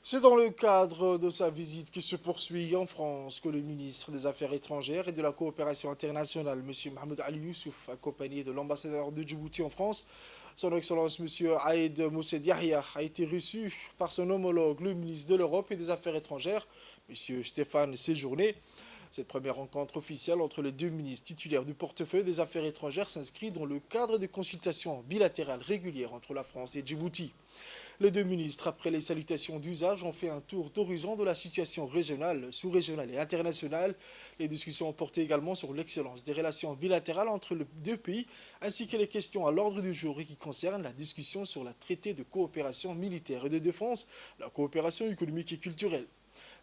C'est dans le cadre de sa visite qui se poursuit en France que le ministre des Affaires étrangères et de la coopération internationale, M. Mahmoud Ali Youssouf, accompagné de l'ambassadeur de Djibouti en France, son Excellence M. Aïd Moussaid Yahya, a été reçu par son homologue, le ministre de l'Europe et des Affaires étrangères, M. Stéphane Séjourné. Cette première rencontre officielle entre les deux ministres titulaires du portefeuille des Affaires étrangères s'inscrit dans le cadre de consultations bilatérales régulières entre la France et Djibouti. Les deux ministres, après les salutations d'usage, ont fait un tour d'horizon de la situation régionale, sous-régionale et internationale. Les discussions ont porté également sur l'excellence des relations bilatérales entre les deux pays, ainsi que les questions à l'ordre du jour et qui concernent la discussion sur le traité de coopération militaire et de défense, la coopération économique et culturelle.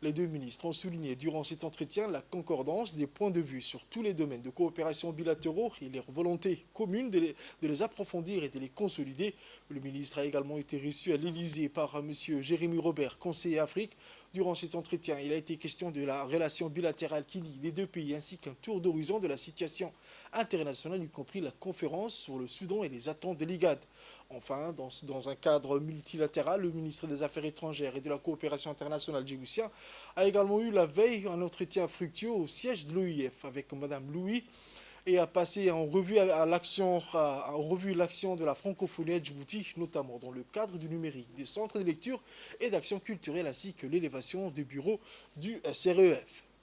Les deux ministres ont souligné durant cet entretien la concordance des points de vue sur tous les domaines de coopération bilatéraux et leur volonté commune de les approfondir et de les consolider. Le ministre a également été reçu à l'Élysée par M. Jérémy Robert, conseiller Afrique. Durant cet entretien, il a été question de la relation bilatérale qui lie les deux pays ainsi qu'un tour d'horizon de la situation internationale, y compris la conférence sur le Soudan et les attentes de l'IGAD. Enfin, dans un cadre multilatéral, le ministre des Affaires étrangères et de la coopération internationale djiboutien a également eu la veille un entretien fructueux au siège de l'OIF avec Mme Louis et a passé en revue l'action de la francophonie à Djibouti, notamment dans le cadre du numérique, des centres de lecture et d'action culturelle ainsi que l'élévation des bureaux du CREF.